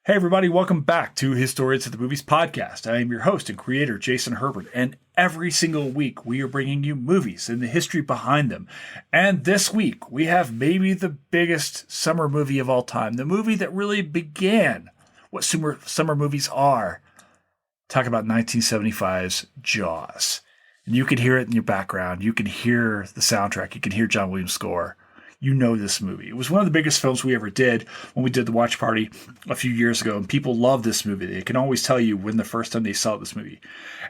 Hey everybody, welcome back to Historians of the Movies podcast. I am your host and creator, Jason Herbert, and every single week we are bringing you movies and the history behind them. And this week we have maybe the biggest summer movie of all time, the movie that really began what summer movies are. Talk about 1975's Jaws. And you can hear it in your background. You can hear the soundtrack. You can hear John Williams' score. You know this movie. It was one of the biggest films we ever did when we did the watch party a few years ago, and people love this movie. They can always tell you when the first time they saw this movie.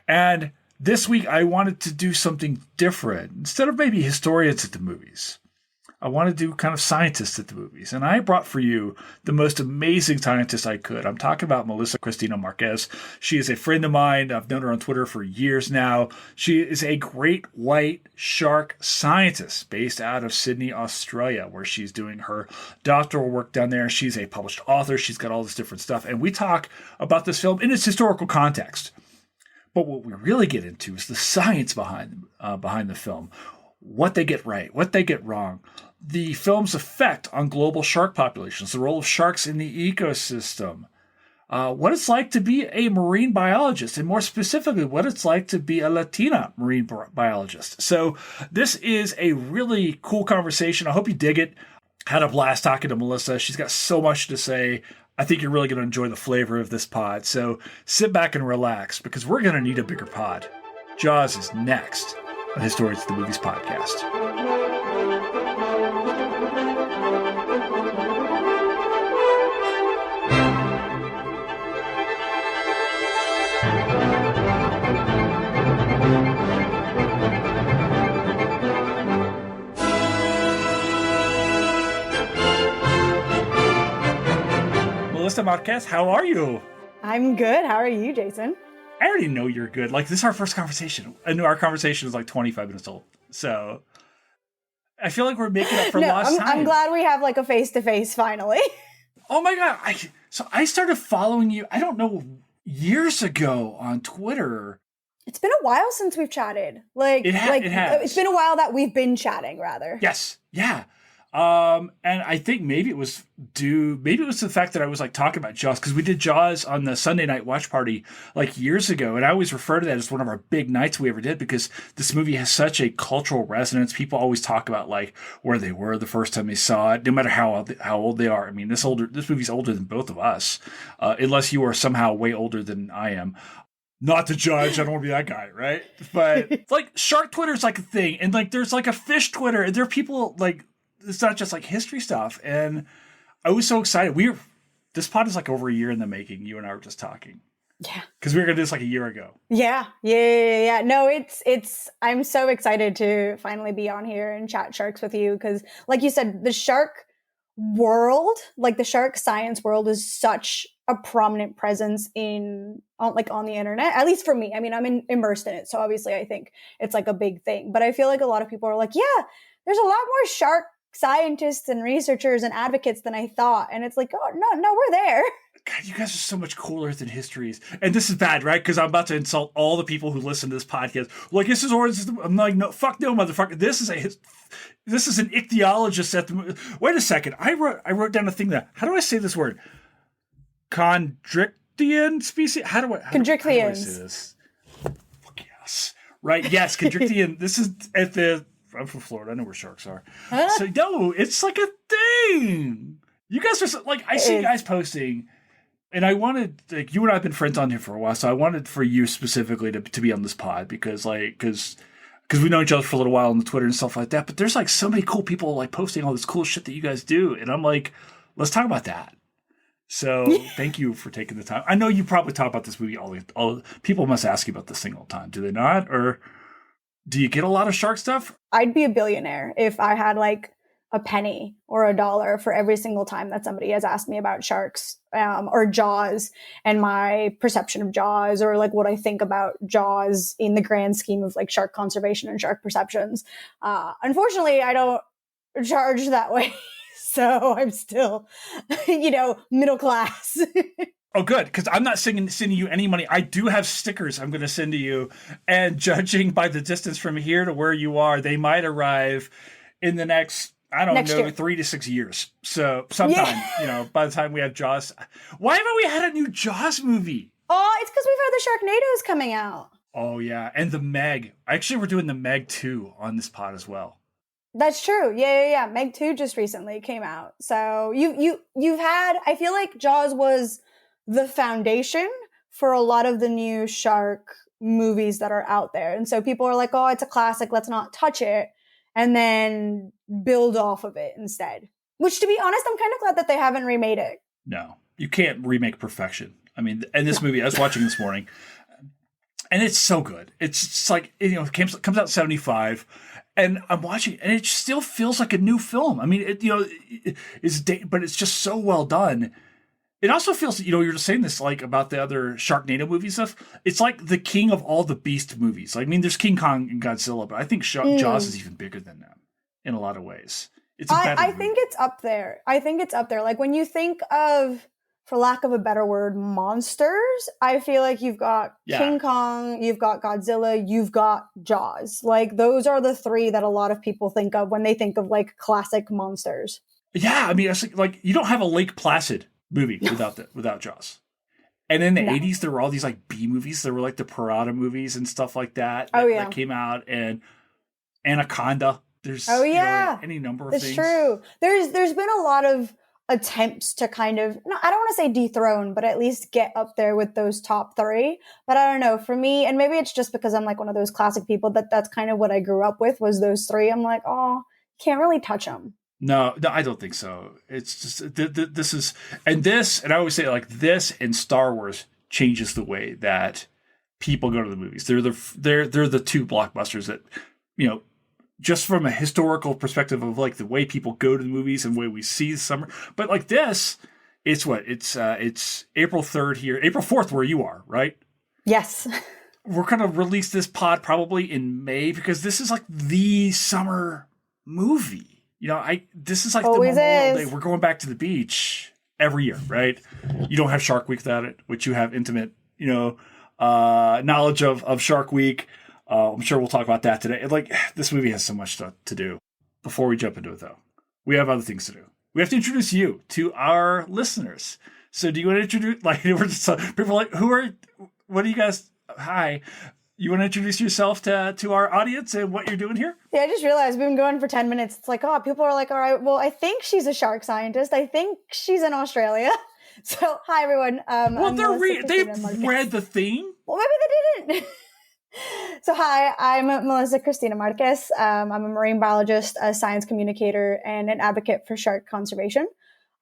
And this week, I wanted to do something different. Instead of maybe historians at the movies, I want to do kind of scientists at the movies. And I brought for you the most amazing scientist I could. I'm talking about Melissa Cristina Márquez. She is a friend of mine. I've known her on Twitter for years now. She is a great white shark scientist based out of Sydney, Australia, where she's doing her doctoral work down there. She's a published author. She's got all this different stuff. And we talk about this film in its historical context. But what we really get into is the science behind the film. What they get right, what they get wrong, the film's effect on global shark populations, the role of sharks in the ecosystem, what it's like to be a marine biologist, and more specifically, what it's like to be a Latina marine biologist. So this is a really cool conversation. I hope you dig it. Had a blast talking to Melissa. She's got so much to say. I think you're really going to enjoy the flavor of this pod. So sit back and relax, because we're going to need a bigger pod. Jaws is next on Historians of the Movies podcast. Melissa Marquez, how are you? I'm good. How are you, Jason? I already know you're good. Like, this is our first conversation. I know our conversation is like 25 minutes old. So I feel like we're making up for lost time. I'm glad we have like a face-to-face finally. Oh my God. So I started following you, I don't know, years ago on Twitter. It's been a while since we've chatted. It has. It's been a while that we've been chatting, rather. Yes. Yeah. And I think maybe it was the fact that I was like talking about Jaws, because we did Jaws on the Sunday night watch party like years ago. And I always refer to that as one of our big nights we ever did, because this movie has such a cultural resonance. People always talk about like where they were the first time they saw it, no matter how old they are. I mean, this movie's older than both of us, unless you are somehow way older than I am. Not to judge, I don't want to be that guy, right? But like shark Twitter is like a thing. And like, there's like a fish Twitter, and there are people like, it's not just like history stuff. And I was so excited. This pod is like over a year in the making. You and I were just talking. Yeah. Because we were going to do this like a year ago. Yeah. No, I'm so excited to finally be on here and chat sharks with you. Because like you said, the shark world, like the shark science world, is such a prominent presence on the internet, at least for me. I mean, I'm immersed in it. So obviously I think it's like a big thing. But I feel like a lot of people are like, yeah, there's a lot more shark scientists and researchers and advocates than I thought. And it's like, oh, no, we're there. God, you guys are so much cooler than histories. And this is bad, right? Because I'm about to insult all the people who listen to this podcast. Like, this is origins. I'm like, no, fuck no, motherfucker. This is an ichthyologist at the... Wait a second. I wrote down a thing that... How do I say this word? Chondrichthyon species? How do I say this? Fuck yes. Right, yes, Chondrichthyon. This is at the... I'm from Florida. I know where sharks are. Huh? So no, it's like a thing. You guys are like, I see guys posting, and I wanted, like, you and I have been friends on here for a while, so I wanted for you specifically to be on this pod because we know each other for a little while on the Twitter and stuff like that. But there's like so many cool people like posting all this cool shit that you guys do, and I'm like, let's talk about that. So thank you for taking the time. I know you probably talk about this movie all people must ask you about this thing all the time, do they not? Or do you get a lot of shark stuff? I'd be a billionaire if I had like a penny or a dollar for every single time that somebody has asked me about sharks or Jaws and my perception of Jaws, or like what I think about Jaws in the grand scheme of like shark conservation and shark perceptions. Unfortunately, I don't charge that way. So I'm still, middle class. Oh, good, because I'm not sending you any money. I do have stickers I'm going to send to you, and judging by the distance from here to where you are, they might arrive in the next I don't Next know, year. 3 to 6 years. So sometime, by the time we have Jaws. Why haven't we had a new Jaws movie? Oh, it's because we've heard the Sharknadoes coming out. Oh, yeah. And the Meg. Actually, we're doing the Meg 2 on this pod as well. That's true. Yeah. Meg 2 just recently came out. So you've had, I feel like Jaws was the foundation for a lot of the new shark movies that are out there. And so people are like, oh, it's a classic, let's not touch it. And then build off of it instead. Which, to be honest, I'm kind of glad that they haven't remade it. No, you can't remake perfection. I mean, and this movie I was watching this morning, and it's so good. It's just like, it comes out in 75, and I'm watching, and it still feels like a new film. I mean, but it's just so well done. It also feels, you're just saying this like about the other Sharknado movie stuff. It's like the king of all the beast movies. Like, I mean, there's King Kong and Godzilla, but I think Jaws is even bigger than them in a lot of ways. It's I think it's up there. Like, when you think of, for lack of a better word, monsters, I feel like you've got King Kong, you've got Godzilla, you've got Jaws. Like, those are the three that a lot of people think of when they think of like classic monsters. Yeah, I mean, it's like you don't have a Lake Placid movie without Jaws. And in the 80s, there were all these like B movies. There were like the Pirata movies and stuff like that that came out, and Anaconda. There's any number of things. It's true. There's been a lot of attempts to kind of, no, I don't want to say dethrone, but at least get up there with those top three. But I don't know, for me, and maybe it's just because I'm like one of those classic people that's kind of what I grew up with, was those three. I'm like, oh, can't really touch them. No, I don't think so. It's just this is, and I always say, like, this and Star Wars changes the way that people go to the movies. They're the two blockbusters that, just from a historical perspective of like the way people go to the movies and the way we see the summer. But like this, it's April 3rd here, April 4th where you are, right? Yes. We're going to release this pod probably in May, because this is like the summer movie. This is like Always the Memorial is. Day. We're going back to the beach every year, right? You don't have Shark Week without it, which you have intimate, knowledge of Shark Week. I'm sure we'll talk about that today. Like, this movie has so much to do. Before we jump into it, though, we have other things to do. We have to introduce you to our listeners. So do you want to introduce, like, we're just, people are like, what are you guys, hi. You want to introduce yourself to our audience and what you're doing here? Yeah, I just realized we've been going for 10 minutes. It's like, oh, people are like, all right, well, I think she's a shark scientist. I think she's in Australia. So, hi, everyone. Well, they've read the theme. Well, maybe they didn't. So, hi, I'm Melissa Cristina Márquez. I'm a marine biologist, a science communicator, and an advocate for shark conservation.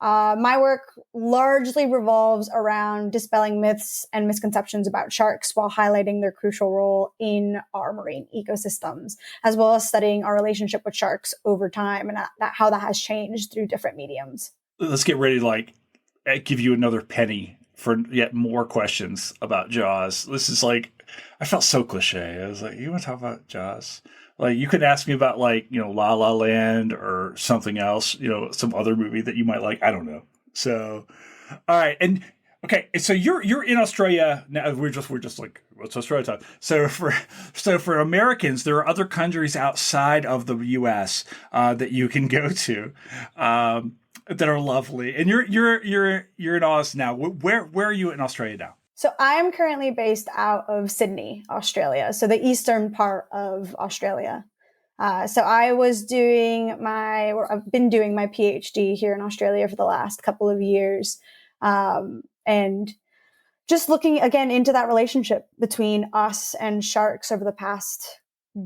My work largely revolves around dispelling myths and misconceptions about sharks while highlighting their crucial role in our marine ecosystems, as well as studying our relationship with sharks over time and how that has changed through different mediums. Let's get ready to give you another penny for yet more questions about Jaws. This is like, I felt so cliche. I was like, you want to talk about Jaws? Like, you could ask me about, like, La La Land or something else, some other movie that you might like. I don't know. So, all right. And okay. So you're in Australia now. We're just like, what's Australia time? So for Americans, there are other countries outside of the U.S. That you can go to, that are lovely. And you're in Oz now. Where are you in Australia now? So I am currently based out of Sydney, Australia. So the eastern part of Australia. So I've been doing my PhD here in Australia for the last couple of years. And just looking again into that relationship between us and sharks over the past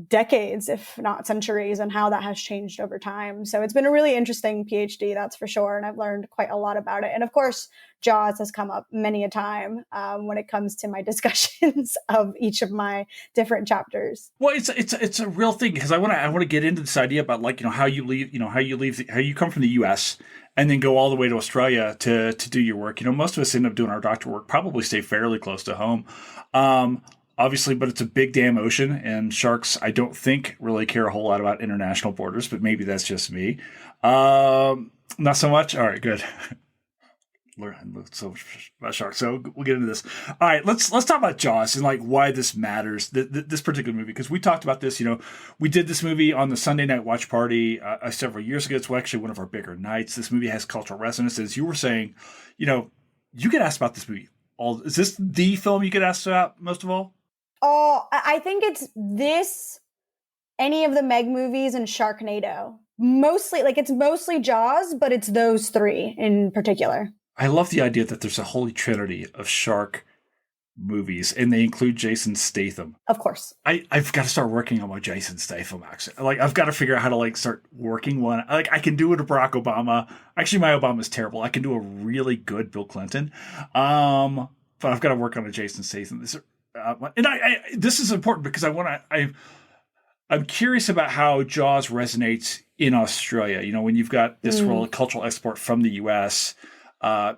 decades, if not centuries, and how that has changed over time. So it's been a really interesting PhD, that's for sure. And I've learned quite a lot about it. And of course, Jaws has come up many a time when it comes to my discussions of each of my different chapters. Well, it's a real thing, because I want to get into this idea about, like, how you come from the U.S. and then go all the way to Australia to do your work. Most of us end up doing our doctoral work, probably stay fairly close to home. Obviously, but it's a big damn ocean, and sharks, I don't think, really care a whole lot about international borders, but maybe that's just me. Not so much? All right, good. learn so much about sharks. So we'll get into this. All right, let's talk about Jaws and like why this matters. This particular movie, because we talked about this. We did this movie on the Sunday night watch party several years ago. It's actually one of our bigger nights. This movie has cultural resonance. As you were saying, you get asked about this movie. Is this the film you get asked about most of all? Oh, I think it's this, any of the Meg movies, and Sharknado. It's mostly Jaws, but it's those three in particular. I love the idea that there's a holy trinity of shark movies, and they include Jason Statham. Of course. I've got to start working on my Jason Statham accent. Like, I've got to figure out how to like start working one. Like, I can do it to Barack Obama. Actually, my Obama's terrible. I can do a really good Bill Clinton. But I've got to work on a Jason Statham. This is important because I'm curious about how Jaws resonates in Australia. When you've got this real cultural export from the U.S.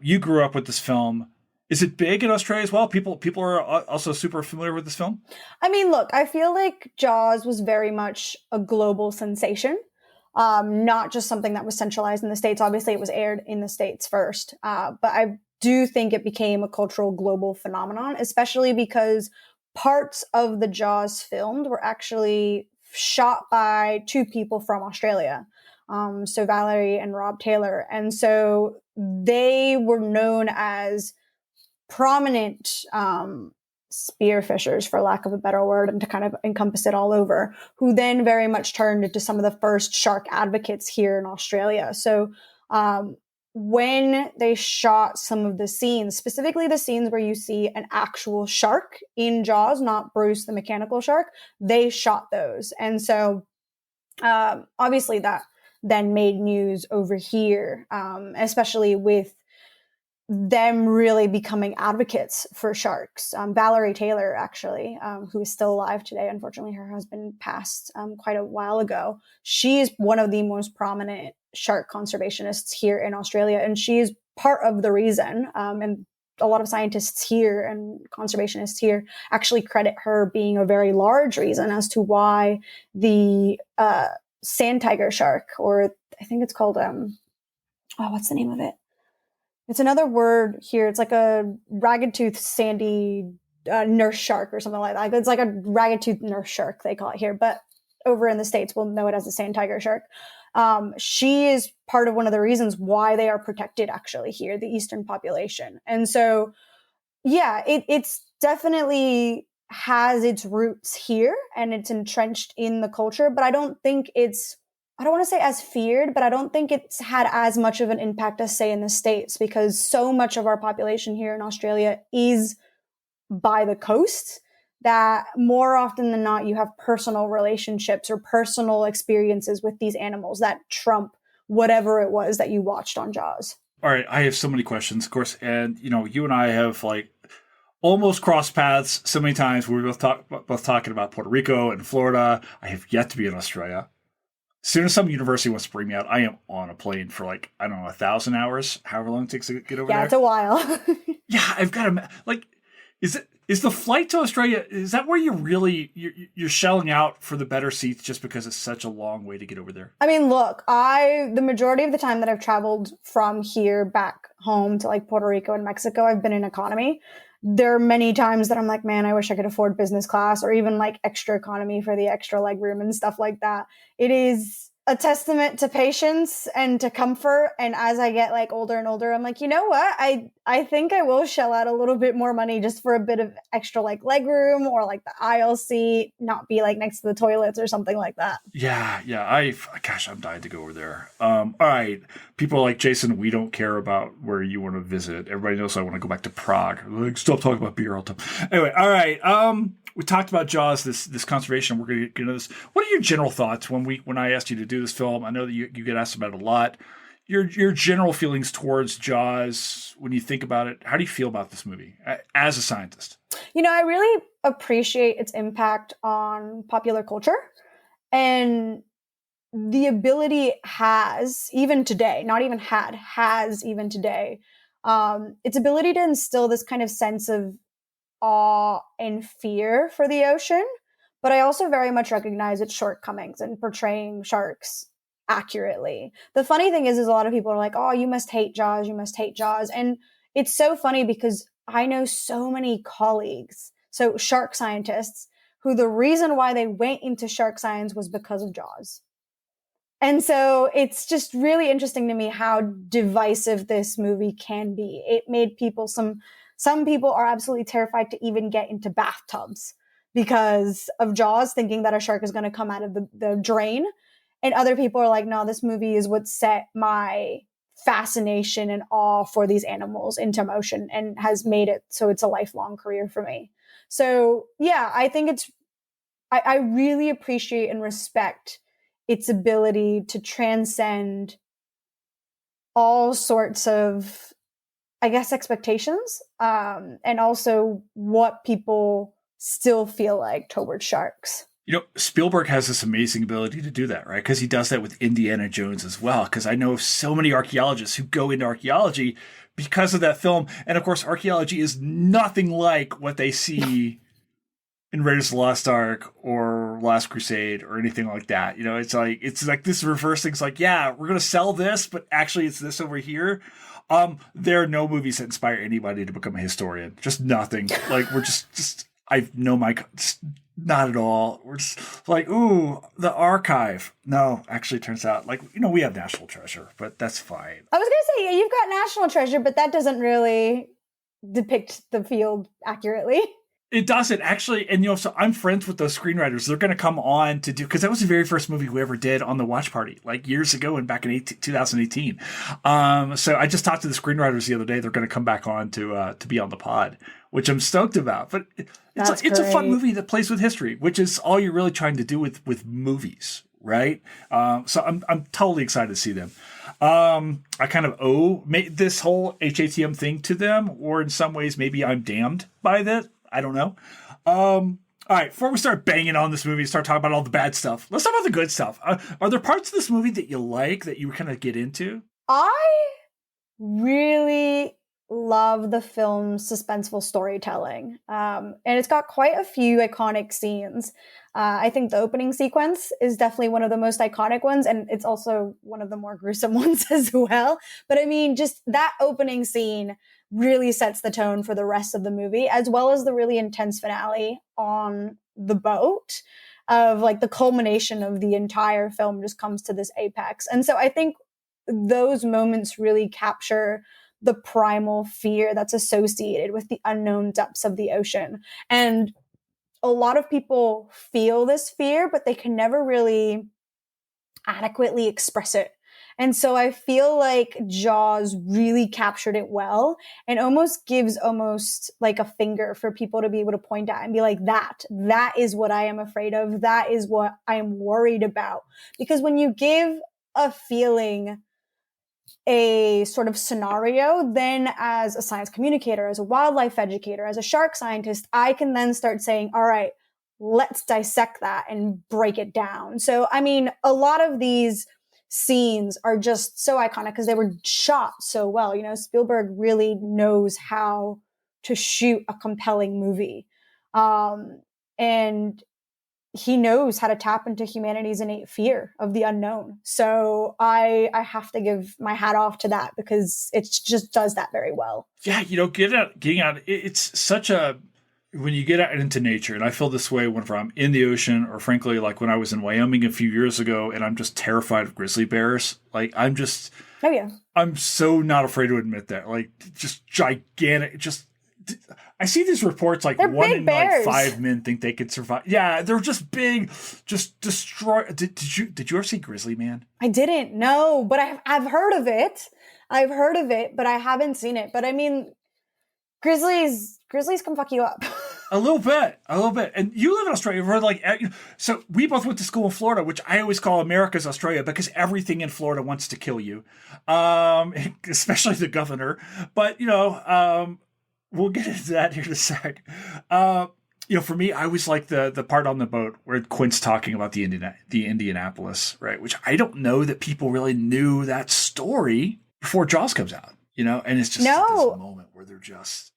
You grew up with this film. Is it big in Australia as well? People are also super familiar with this film? I mean, look, I feel like Jaws was very much a global sensation, not just something that was centralized in the States. Obviously, it was aired in the States first, but I do think it became a cultural global phenomenon, especially because parts of the Jaws filmed were actually shot by two people from Australia. So Valerie and Rob Taylor. And so they were known as prominent spearfishers, for lack of a better word, and to kind of encompass it all over, who then very much turned into some of the first shark advocates here in Australia. So when they shot some of the scenes, specifically the scenes where you see an actual shark in Jaws, not Bruce the mechanical shark, they shot those. And so obviously that then made news over here, especially with them really becoming advocates for sharks. Valerie Taylor, actually, who is still alive today. Unfortunately, her husband passed quite a while ago. She is one of the most prominent shark conservationists here in Australia, and she is part of the reason. And a lot of scientists here and conservationists here actually credit her being a very large reason as to why the sand tiger shark, or I think it's called, what's the name of it? It's another word here. It's like a ragged-toothed sandy nurse shark or something like that. It's like a ragged-toothed nurse shark, they call it here. But over in the States, we'll know it as the sand tiger shark. She is part of one of the reasons why they are protected, actually, here, the eastern population. And so, yeah, it's definitely has its roots here, and it's entrenched in the culture. But I don't think I don't want to say as feared, but I don't think it's had as much of an impact as, say, in the States, because so much of our population here in Australia is by the coast that more often than not, you have personal relationships or personal experiences with these animals that trump whatever it was that you watched on Jaws. All right. I have so many questions, of course. And, you and I have like almost crossed paths so many times. We were both talking about Puerto Rico and Florida. I have yet to be in Australia. As soon as some university wants to bring me out, I am on a plane for 1,000 hours, however long it takes to get over there. Yeah, it's a while. Yeah, I've got to, is the flight to Australia, is that where you're shelling out for the better seats just because it's such a long way to get over there? I mean, look, the majority of the time that I've traveled from here back home to Puerto Rico and Mexico, I've been in economy. There are many times that I'm like, man, I wish I could afford business class or even extra economy for the extra leg room and stuff like that. It is a testament to patience and to comfort. And as I get older and older, I'm like, you know what? I think I will shell out a little bit more money just for a bit of extra leg room or the aisle seat, not be next to the toilets or something like that. Yeah. I'm dying to go over there. All right. People are like, Jason, we don't care about where you want to visit. Everybody knows I want to go back to Prague. Stop talking about beer all the time. Anyway, all right. We talked about Jaws, this conservation. We're going to get into this. What are your general thoughts when I asked you to do this film? I know that you get asked about it a lot. Your general feelings towards Jaws when you think about it. How do you feel about this movie as a scientist? I really appreciate its impact on popular culture and the ability it has even today, not even has even today, its ability to instill this kind of sense of awe and fear for the ocean. But I also very much recognize its shortcomings in portraying sharks accurately. The funny thing is a lot of people are like, oh, you must hate Jaws, you must hate Jaws. And it's so funny because I know so many colleagues, so shark scientists, who the reason why they went into shark science was because of Jaws. And so it's just really interesting to me how divisive this movie can be. It made people, some people are absolutely terrified to even get into bathtubs because of Jaws, thinking that a shark is going to come out of the drain. And other people are like, no, this movie is what set my fascination and awe for these animals into motion and has made it so it's a lifelong career for me. So yeah, I think I really appreciate and respect its ability to transcend all sorts of, I guess, expectations, and also what people still feel like towards sharks. You know, Spielberg has this amazing ability to do that, right? Because he does that with Indiana Jones as well. Because I know of so many archaeologists who go into archaeology because of that film. And of course, archaeology is nothing like what they see in Raiders of the Lost Ark or Last Crusade or anything like that. You know, it's like this reverse thing's like, yeah, we're going to sell this, but actually it's this over here. There are no movies that inspire anybody to become a historian. Just nothing. Like, we're just I know not at all. We're just like, ooh, the archive. No, actually, it turns out, like, you know, we have National Treasure, but that's fine. I was going to say, yeah, you've got National Treasure, but that doesn't really depict the field accurately. It doesn't actually. And, you know, so I'm friends with those screenwriters. They're going to come on to do, because that was the very first movie we ever did on the watch party, like years ago and back in 2018. So I just talked to the screenwriters the other day. They're going to come back on to be on the pod, which I'm stoked about. But it's a fun movie that plays with history, which is all you're really trying to do with movies, right? So I'm totally excited to see them. I kind of owe this whole HATM thing to them, or in some ways, maybe I'm damned by that. I don't know. All right, before we start banging on this movie, start talking about all the bad stuff, let's talk about the good stuff. Are there parts of this movie that you like, that you kind of get into? I really love the film's suspenseful storytelling. And it's got quite a few iconic scenes. I think the opening sequence is definitely one of the most iconic ones, and it's also one of the more gruesome ones as well. But I mean, just that opening scene really sets the tone for the rest of the movie, as well as the really intense finale on the boat, of like the culmination of the entire film just comes to this apex. And so I think those moments really capture the primal fear that's associated with the unknown depths of the ocean. And a lot of people feel this fear, but they can never really adequately express it. And so I feel like Jaws really captured it well, and almost gives almost like a finger for people to be able to point at and be like, that is what I am afraid of. That is what I am worried about. Because when you give a feeling a sort of scenario, then as a science communicator, as a wildlife educator, as a shark scientist, I can then start saying, all right, let's dissect that and break it down. So, I mean, a lot of these scenes are just so iconic because they were shot so well. You know, Spielberg really knows how to shoot a compelling movie. And he knows how to tap into humanity's innate fear of the unknown. So I have to give my hat off to that, because it just does that very well. Yeah, you know, getting out, it's such a, when you get out into nature, and I feel this way whenever I'm in the ocean, or frankly, like when I was in Wyoming a few years ago, and I'm just terrified of grizzly bears. Like, I'm just, oh yeah, I'm so not afraid to admit that. Like, just gigantic, just, I see these reports like one in like 5 men think they could survive. Yeah, they're just big, just destroy. Did you ever see Grizzly Man? I didn't, no, but I've heard of it. I've heard of it, but I haven't seen it. But I mean, grizzlies can fuck you up. A little bit. And you live in Australia. We're like, so we both went to school in Florida, which I always call America's Australia, because everything in Florida wants to kill you, especially the governor. But, you know, we'll get into that here in a sec. You know, for me, I always like the part on the boat where Quint's talking about the Indianapolis, right? Which I don't know that people really knew that story before Jaws comes out, you know? And it's just this moment where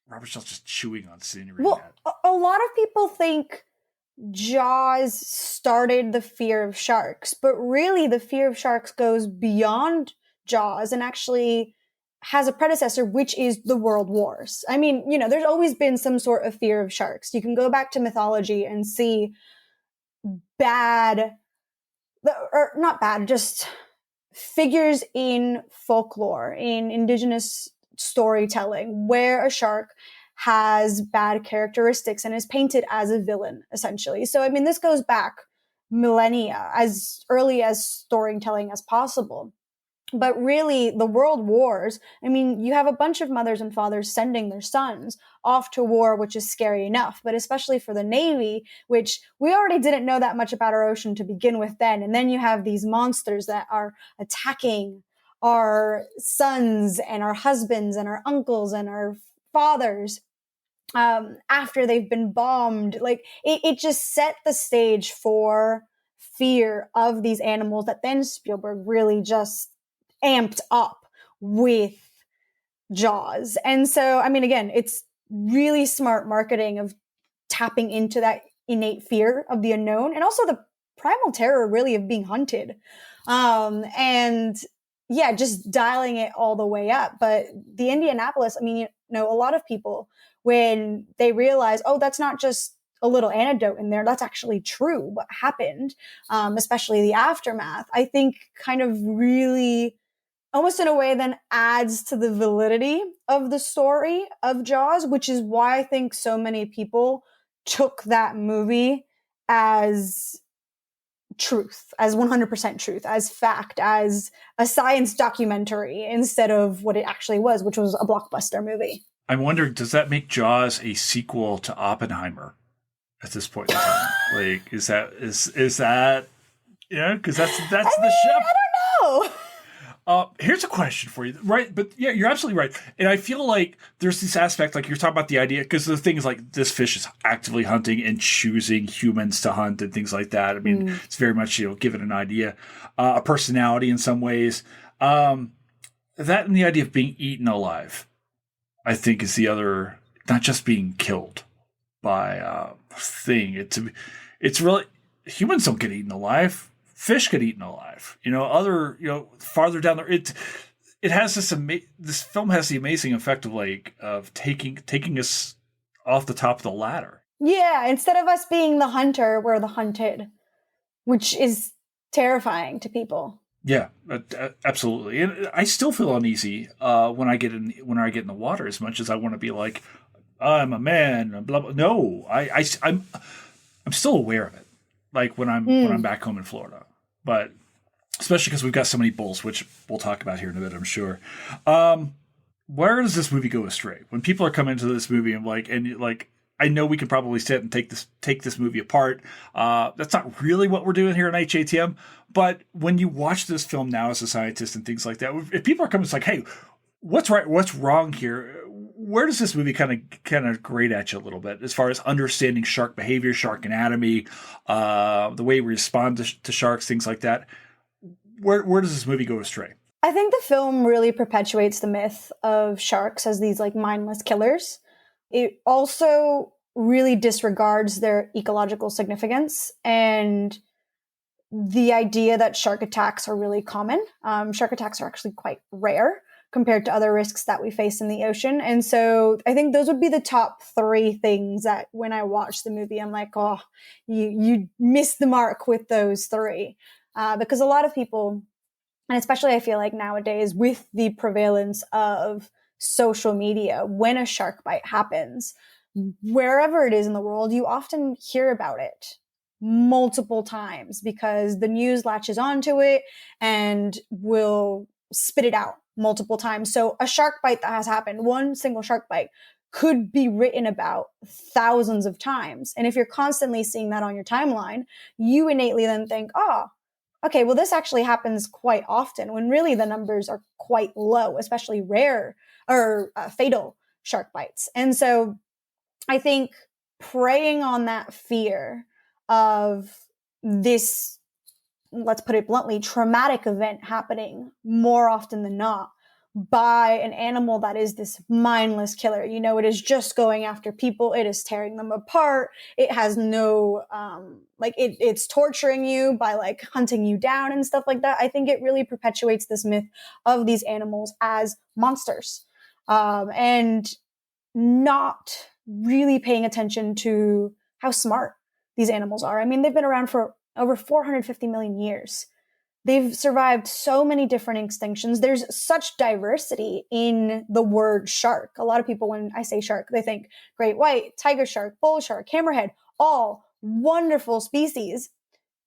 Robert's just chewing on scenery. Well, a lot of people think Jaws started the fear of sharks, but really the fear of sharks goes beyond Jaws and actually has a predecessor, which is the World Wars. I mean, there's always been some sort of fear of sharks. You can go back to mythology and see bad, or not bad, just figures in folklore, in indigenous storytelling, where a shark has bad characteristics and is painted as a villain, essentially. So, I mean, this goes back millennia, as early as storytelling as possible. But really, the world wars, I mean, you have a bunch of mothers and fathers sending their sons off to war, which is scary enough, but especially for the Navy, which we already didn't know that much about our ocean to begin with then. And then you have these monsters that are attacking our sons and our husbands and our uncles and our fathers after they've been bombed. Like, it just set the stage for fear of these animals that then Spielberg really just amped up with Jaws. And so, I mean, again, it's really smart marketing of tapping into that innate fear of the unknown and also the primal terror really of being hunted. And yeah, just dialing it all the way up. But the Indianapolis, I mean, a lot of people, when they realize, oh, that's not just a little anecdote in there, that's actually true, what happened, especially the aftermath, I think kind of really almost in a way then adds to the validity of the story of Jaws, which is why I think so many people took that movie as truth, as 100% truth, as fact, as a science documentary instead of what it actually was, which was a blockbuster movie. I'm wondering, does that make Jaws a sequel to Oppenheimer at this point in time? Like, is that because that's the ship. I don't know. Here's a question for you, right? But yeah, you're absolutely right. And I feel like there's this aspect, like you're talking about the idea, because the thing is like this fish is actively hunting and choosing humans to hunt and things like that. I mean, it's very much, given an idea, a personality in some ways. That and the idea of being eaten alive, I think, is the other, not just being killed by a thing. It's really, humans don't get eaten alive. Fish get eaten alive. Farther down there, it has this film has the amazing effect of taking us off the top of the ladder. Yeah, instead of us being the hunter, we're the hunted, which is terrifying to people. Yeah, absolutely. And I still feel uneasy when I get in the water, as much as I want to be like, I'm a man. Blah blah. No, I'm still aware of it. Like when I'm back home in Florida, but especially because we've got so many bulls, which we'll talk about here in a bit, I'm sure. Where does this movie go astray? When people are coming into this movie I know we can probably sit and take this movie apart. That's not really what we're doing here in HATM. But when you watch this film now as a scientist and things like that, if people are coming, it's like, hey, what's right, what's wrong here? Where does this movie kind of grate at you a little bit as far as understanding shark behavior, shark anatomy, the way we respond to sharks, things like that? Where does this movie go astray? I think the film really perpetuates the myth of sharks as these like mindless killers. It also really disregards their ecological significance and the idea that shark attacks are really common. Shark attacks are actually quite rare compared to other risks that we face in the ocean. And so I think those would be the top three things that when I watch the movie, I'm like, oh, you missed the mark with those three. Because a lot of people, and especially I feel like nowadays with the prevalence of social media, when a shark bite happens, wherever it is in the world, you often hear about it multiple times because the news latches onto it and will spit it out multiple times. So a shark bite that has happened, one single shark bite, could be written about thousands of times. And if you're constantly seeing that on your timeline, you innately then think, oh, okay, well, this actually happens quite often, when really the numbers are quite low, especially rare or fatal shark bites. And so I think preying on that fear of this, let's put it bluntly, traumatic event happening more often than not by an animal that is this mindless killer. You know, it is just going after people. It is tearing them apart. It has no, it's torturing you by like hunting you down and stuff like that. I think it really perpetuates this myth of these animals as monsters, and not really paying attention to how smart these animals are. I mean, they've been around for over 450 million years. They've survived so many different extinctions. There's such diversity in the word shark. A lot of people, when I say shark, they think great white, tiger shark, bull shark, hammerhead, all wonderful species.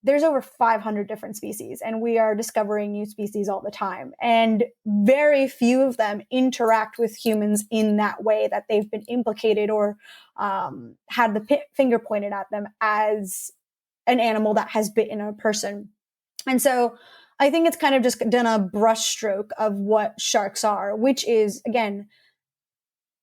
There's over 500 different species, and we are discovering new species all the time. And very few of them interact with humans in that way, that they've been implicated or had the finger pointed at them as an animal that has bitten a person. And so I think it's kind of just done a brushstroke of what sharks are, which is, again,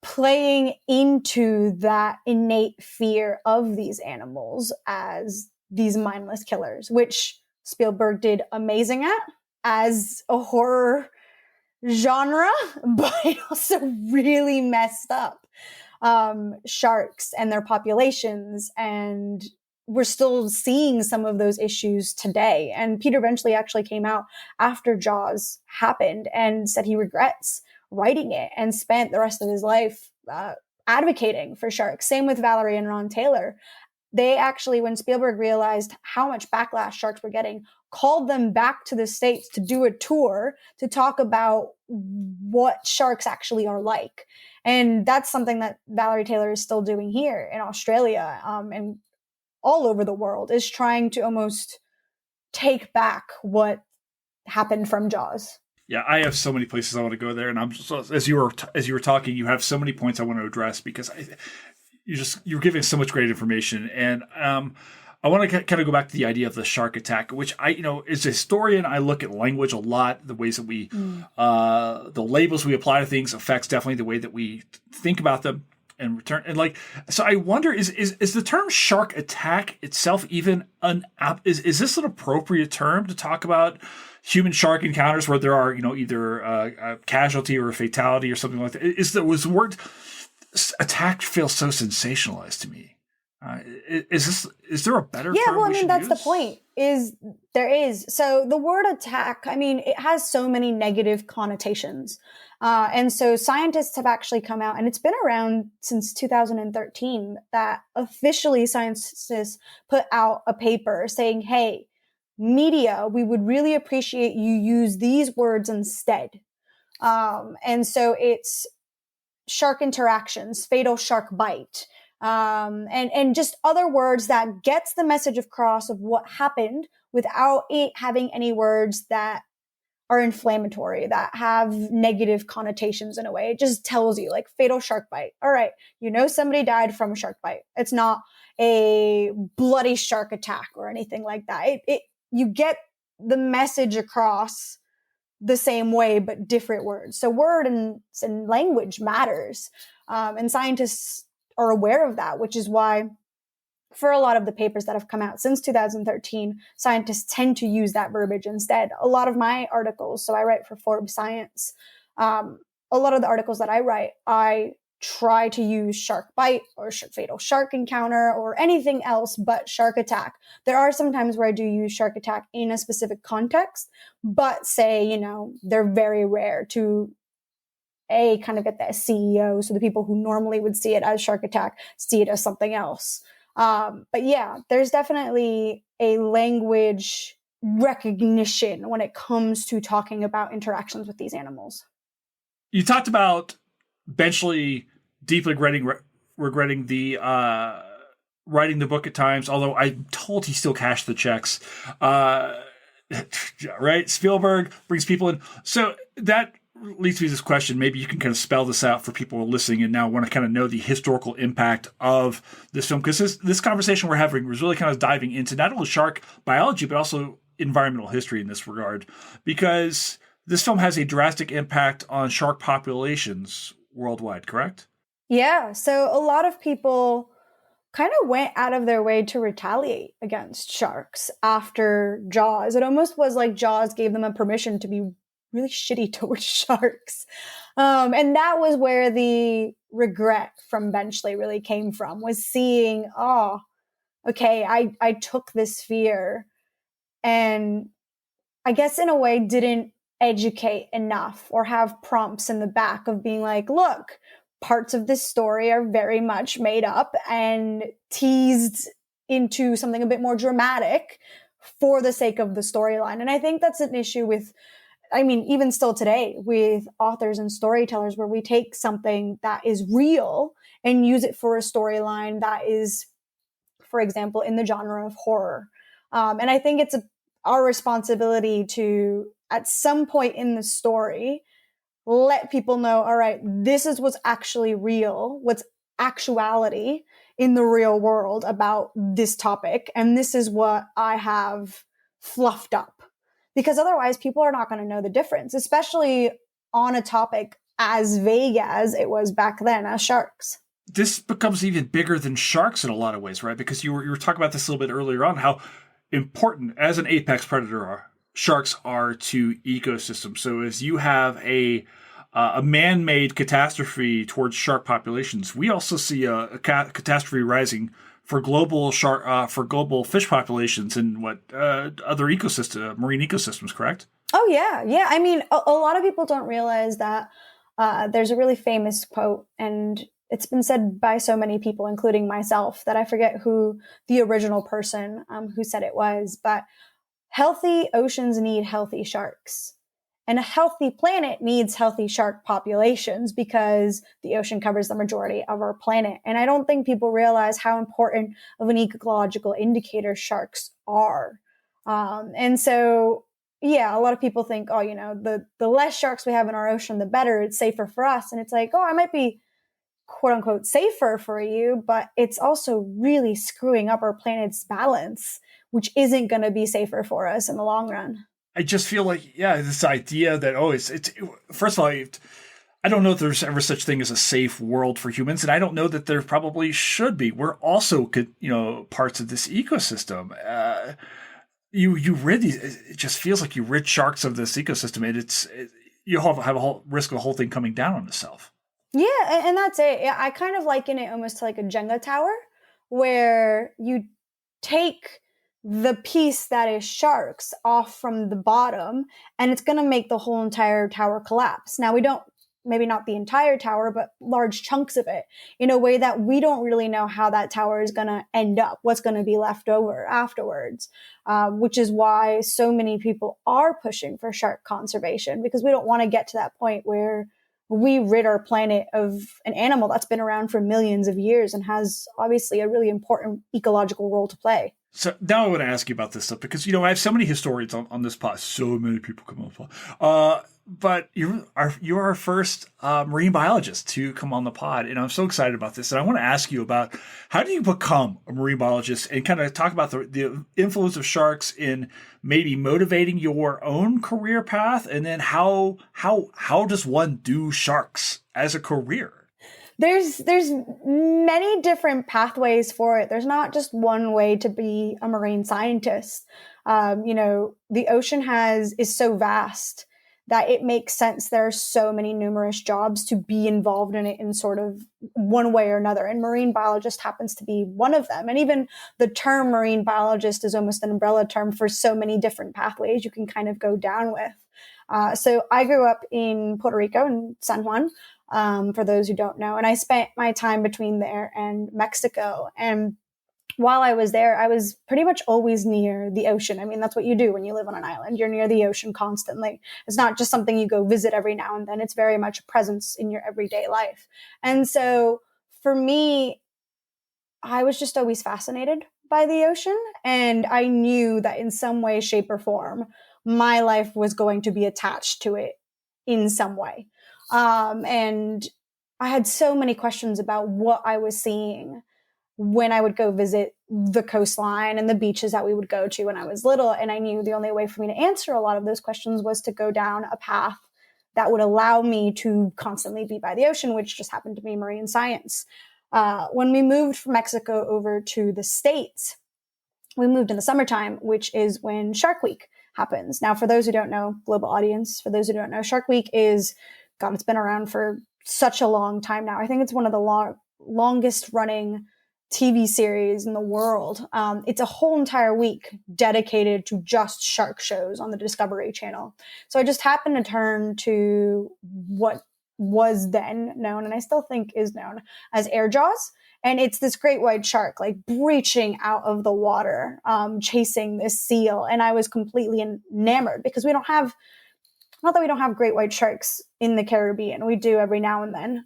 playing into that innate fear of these animals as these mindless killers, which Spielberg did amazing at as a horror genre, but it also really messed up sharks and their populations. And we're still seeing some of those issues today. And Peter Benchley actually came out after Jaws happened and said he regrets writing it and spent the rest of his life advocating for sharks. Same with Valerie and Ron Taylor. They actually, when Spielberg realized how much backlash sharks were getting, called them back to the States to do a tour to talk about what sharks actually are like. And that's something that Valerie Taylor is still doing here in Australia, and all over the world, is trying to almost take back what happened from Jaws. Yeah, I have so many places I want to go there, and I'm just, as you were talking, you have so many points I want to address because you're giving so much great information, and I want to kind of go back to the idea of the shark attack, which as a historian, I look at language a lot. The ways that we, the labels we apply to things affects definitely the way that we think about them and return. And so I wonder, is the term shark attack itself even is this an appropriate term to talk about human shark encounters where there are, either a casualty or a fatality or something like that? Was the word attack feels so sensationalized to me? Is there a better term? Yeah, well, I mean, that's use? the point. There is. So the word attack, I mean, it has so many negative connotations. And so scientists have actually come out, and it's been around since 2013, that officially scientists put out a paper saying, hey, media, we would really appreciate you use these words instead. And so it's shark interactions, fatal shark bite, and just other words that gets the message across of what happened without it having any words that are inflammatory, that have negative connotations in a way. It just tells you, like, fatal shark bite. All right, somebody died from a shark bite. It's not a bloody shark attack or anything like that. You get the message across the same way, but different words. So word and language matters. And scientists are aware of that, which is why for a lot of the papers that have come out since 2013, scientists tend to use that verbiage instead. A lot of my articles, so I write for Forbes Science, a lot of the articles that I write, I try to use shark bite or fatal shark encounter or anything else but shark attack. There are some times where I do use shark attack in a specific context, but say, they're very rare to kind of get the CEO. So the people who normally would see it as shark attack see it as something else. But yeah, there's definitely a language recognition when it comes to talking about interactions with these animals. You talked about Benchley deeply regretting the writing the book at times, although I'm told he still cashed the checks. Right? Spielberg brings people in. So that leads me to this question. Maybe you can kind of spell this out for people listening and now want to kind of know the historical impact of this film. Because this conversation we're having was really kind of diving into not only shark biology, but also environmental history in this regard. Because this film has a drastic impact on shark populations worldwide, correct? Yeah. So a lot of people kind of went out of their way to retaliate against sharks after Jaws. It almost was like Jaws gave them a permission to be really shitty towards sharks. And that was where the regret from Benchley really came from, was seeing, oh, okay, I took this fear and I guess in a way didn't educate enough or have prompts in the back of being like, look, parts of this story are very much made up and teased into something a bit more dramatic for the sake of the storyline. And I think that's an issue with, I mean, even still today with authors and storytellers, where we take something that is real and use it for a storyline that is, for example, in the genre of horror. And I think it's our responsibility to, at some point in the story, let people know, all right, this is what's actually real, what's actuality in the real world about this topic. And this is what I have fluffed up. Because otherwise, people are not going to know the difference, especially on a topic as vague as it was back then as sharks. This becomes even bigger than sharks in a lot of ways, right? Because you were talking about this a little bit earlier on, how important as an apex predator sharks are to ecosystems. So as you have a man-made catastrophe towards shark populations, we also see a catastrophe rising for global fish populations and other marine ecosystems. Correct? Oh yeah. I mean, a lot of people don't realize that there's a really famous quote, and it's been said by so many people, including myself, that I forget who the original person who said it was, but healthy oceans need healthy sharks. And a healthy planet needs healthy shark populations because the ocean covers the majority of our planet. And I don't think people realize how important of an ecological indicator sharks are. And so, yeah, a lot of people think, oh, the less sharks we have in our ocean, the better, it's safer for us. And it's like, oh, I might be quote unquote safer for you, but it's also really screwing up our planet's balance, which isn't going to be safer for us in the long run. I just feel like, yeah, this idea that, it's first of all, I don't know if there's ever such thing as a safe world for humans, and I don't know that there probably should be. We're also, parts of this ecosystem. You rid these, it just feels like you rid sharks of this ecosystem, and you have a whole risk of the whole thing coming down on itself. Yeah, and that's it. I kind of liken it almost to like a Jenga tower, where you take the piece that is sharks off from the bottom, and it's going to make the whole entire tower collapse. Now, maybe not the entire tower, but large chunks of it, in a way that we don't really know how that tower is going to end up, what's going to be left over afterwards, which is why so many people are pushing for shark conservation, because we don't want to get to that point where we rid our planet of an animal that's been around for millions of years and has obviously a really important ecological role to play. So now I want to ask you about this stuff because, I have so many historians on this pod. So many people come on the pod. But you're our first marine biologist to come on the pod. And I'm so excited about this. And I want to ask you about, how do you become a marine biologist, and kind of talk about the influence of sharks in maybe motivating your own career path. And then how does one do sharks as a career? There's many different pathways for it. There's not just one way to be a marine scientist. The ocean is so vast that it makes sense. There are so many numerous jobs to be involved in it in sort of one way or another. And marine biologist happens to be one of them. And even the term marine biologist is almost an umbrella term for so many different pathways you can kind of go down with. So I grew up in Puerto Rico, in San Juan, for those who don't know. And I spent my time between there and Mexico. And while I was there, I was pretty much always near the ocean. I mean, that's what you do when you live on an island. You're near the ocean constantly. It's not just something you go visit every now and then. It's very much a presence in your everyday life. And so for me, I was just always fascinated by the ocean. And I knew that in some way, shape, or form, my life was going to be attached to it in some way. And I had so many questions about what I was seeing when I would go visit the coastline and the beaches that we would go to when I was little. And I knew the only way for me to answer a lot of those questions was to go down a path that would allow me to constantly be by the ocean, which just happened to be marine science. When we moved from Mexico over to the States, we moved in the summertime, which is when Shark Week happens. Now, for those who don't know, global audience, for those who don't know, Shark Week is, God, it's been around for such a long time now. I think it's one of the longest running TV series in the world. It's a whole entire week dedicated to just shark shows on the Discovery Channel. So I just happened to turn to what was then known, and I still think is known as air jaws. And it's this great white shark, like breaching out of the water, chasing this seal. And I was completely enamored because we don't have, not that we don't have great white sharks in the Caribbean. We do every now and then,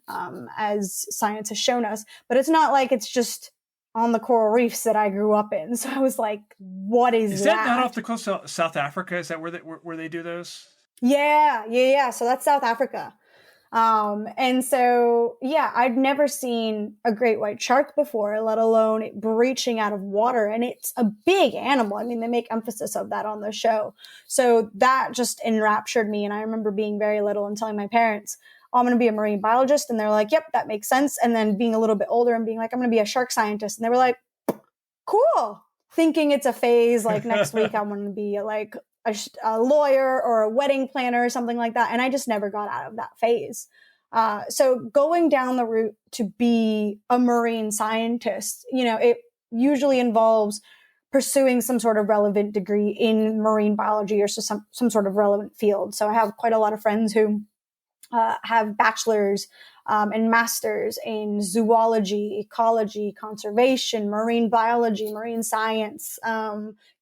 as science has shown us. But it's not like it's just on the coral reefs that I grew up in. So I was like, what is that? Is that not off the coast of South Africa? Is that where they do those? Yeah. So that's South Africa. And so, yeah, I'd never seen a great white shark before, let alone it breaching out of water. And it's a big animal. I mean, they make emphasis of that on the show. So that just enraptured me. And I remember being very little and telling my parents, oh, I'm going to be a marine biologist. And they're like, yep, that makes sense. And then being a little bit older and being like, I'm going to be a shark scientist. And they were like, cool. Thinking it's a phase, like next week I'm going to be like a lawyer or a wedding planner or something like that. And I just never got out of that phase. So going down the route to be a marine scientist, it usually involves pursuing some sort of relevant degree in marine biology or some sort of relevant field. So I have quite a lot of friends who have bachelor's and master's in zoology, ecology, conservation, marine biology, marine science,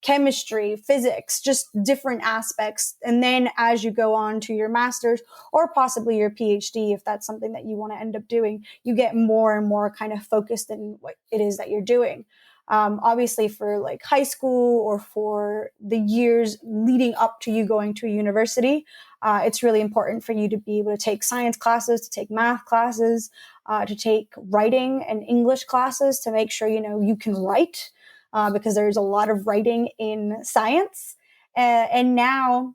chemistry, physics, just different aspects. And then as you go on to your master's or possibly your PhD, if that's something that you want to end up doing, you get more and more kind of focused in what it is that you're doing. Obviously for like high school or for the years leading up to you going to a university, it's really important for you to be able to take science classes, to take math classes, to take writing and English classes to make sure, you can write, because there's a lot of writing in science. And now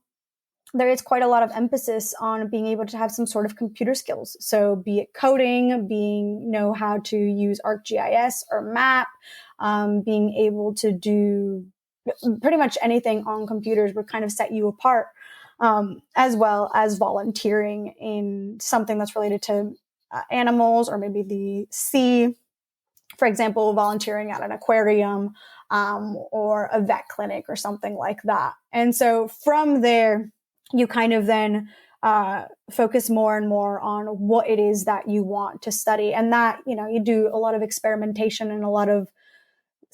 there is quite a lot of emphasis on being able to have some sort of computer skills. So be it coding, know how to use ArcGIS or map, being able to do pretty much anything on computers would kind of set you apart, as well as volunteering in something that's related to animals or maybe the sea. For example, volunteering at an aquarium, or a vet clinic or something like that. And so from there, you kind of then focus more and more on what it is that you want to study. And that, you do a lot of experimentation and a lot of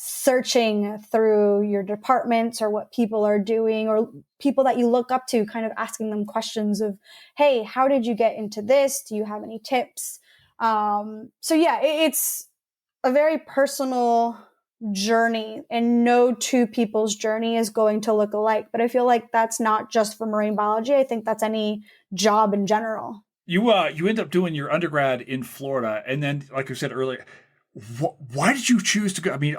searching through your departments or what people are doing or people that you look up to, kind of asking them questions of, hey, how did you get into this? Do you have any tips? So yeah, it's a very personal journey, and no two people's journey is going to look alike. But I feel like that's not just for marine biology. I think that's any job in general. You end up doing your undergrad in Florida, and then, like I said earlier, why did you choose to go? I mean,